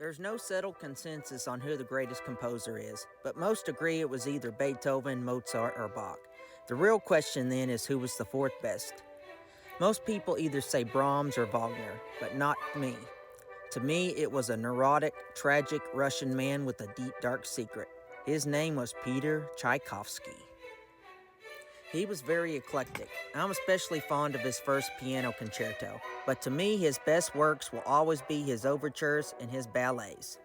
There's no settled consensus on who the greatest composer is, but most agree it was either Beethoven, Mozart, or Bach. The real question then is who was the fourth best. Most people either say Brahms or Wagner, but not me. To me, it was a neurotic, tragic Russian man with a deep, dark secret. His name was Peter Tchaikovsky. He was very eclectic. I'm especially fond of his first piano concerto, but to me his best works will always be his overtures and his ballets.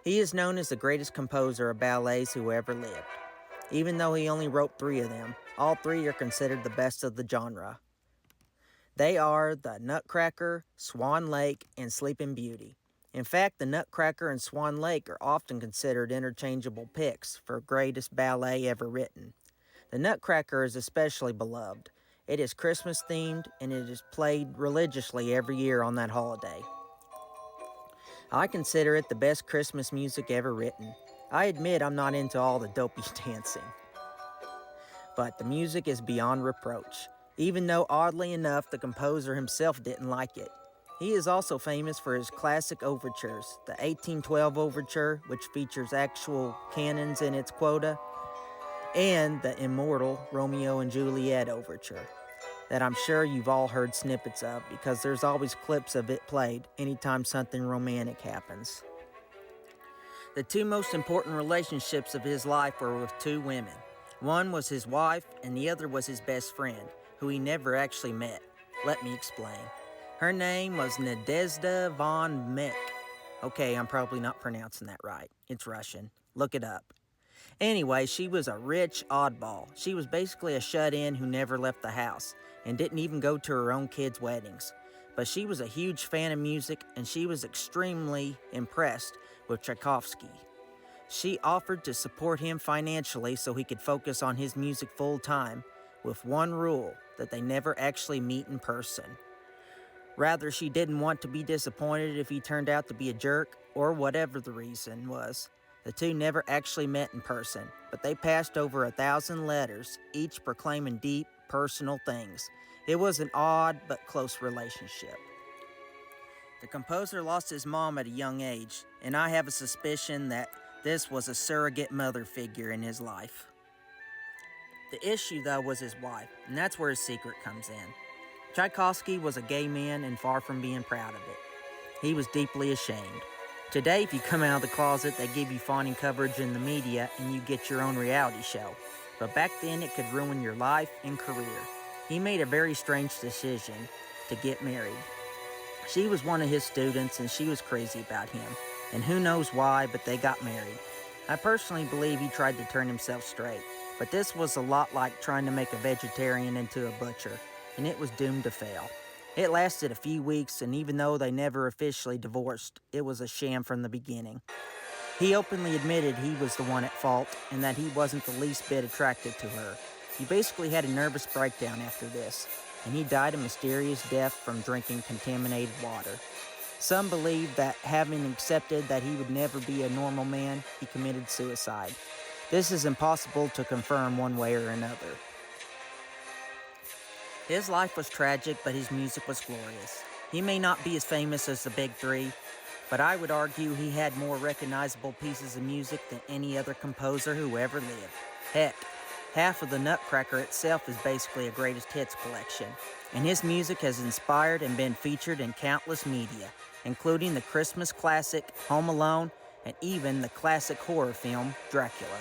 He is known as the greatest composer of ballets who ever lived. Even though he only wrote 3 of them, all 3 are considered the best of the genre. They are the Nutcracker, Swan Lake, and Sleeping Beauty. In fact, the Nutcracker and Swan Lake are often considered interchangeable picks for greatest ballet ever written. The Nutcracker is especially beloved. It is Christmas themed and it is played religiously every year on that holiday. I consider it the best Christmas music ever written. I admit I'm not into all the dopey dancing, but the music is beyond reproach, even though oddly enough the composer himself didn't like it. He is also famous for his classic overtures, the 1812 Overture, which features actual cannons in its quota, and the immortal Romeo and Juliet Overture, that I'm sure you've all heard snippets of because there's always clips of it played anytime something romantic happens. The 2 most important relationships of his life were with 2 women. One was his wife and the other was his best friend, who he never actually met. Let me explain. Her name was Nadezhda von Meck. Okay, I'm probably not pronouncing that right. It's Russian. Look it up. Anyway, she was a rich oddball. She was basically a shut-in who never left the house and didn't even go to her own kids' weddings. But she was a huge fan of music and she was extremely impressed with Tchaikovsky. She offered to support him financially so he could focus on his music full-time, with one rule, that they never actually meet in person. Rather, she didn't want to be disappointed if he turned out to be a jerk, or whatever the reason was. The 2 never actually met in person, but they passed over 1,000 letters, each proclaiming deep, personal things. It was an odd but close relationship. The composer lost his mom at a young age, and I have a suspicion that this was a surrogate mother figure in his life. The issue, though, was his wife, and that's where his secret comes in. Tchaikovsky was a gay man and far from being proud of it. He was deeply ashamed. Today, if you come out of the closet, they give you fawning coverage in the media and you get your own reality show. But back then, it could ruin your life and career. He made a very strange decision to get married. She was one of his students and she was crazy about him. And who knows why, but they got married. I personally believe he tried to turn himself straight. But this was a lot like trying to make a vegetarian into a butcher, and it was doomed to fail. It lasted a few weeks, and even though they never officially divorced, it was a sham from the beginning. He openly admitted he was the one at fault, and that he wasn't the least bit attracted to her. He basically had a nervous breakdown after this, and he died a mysterious death from drinking contaminated water. Some believe that having accepted that he would never be a normal man, he committed suicide. This is impossible to confirm one way or another. His life was tragic, but his music was glorious. He may not be as famous as the Big 3, but I would argue he had more recognizable pieces of music than any other composer who ever lived. Heck, half of the Nutcracker itself is basically a greatest hits collection, and his music has inspired and been featured in countless media, including the Christmas classic Home Alone and even the classic horror film Dracula.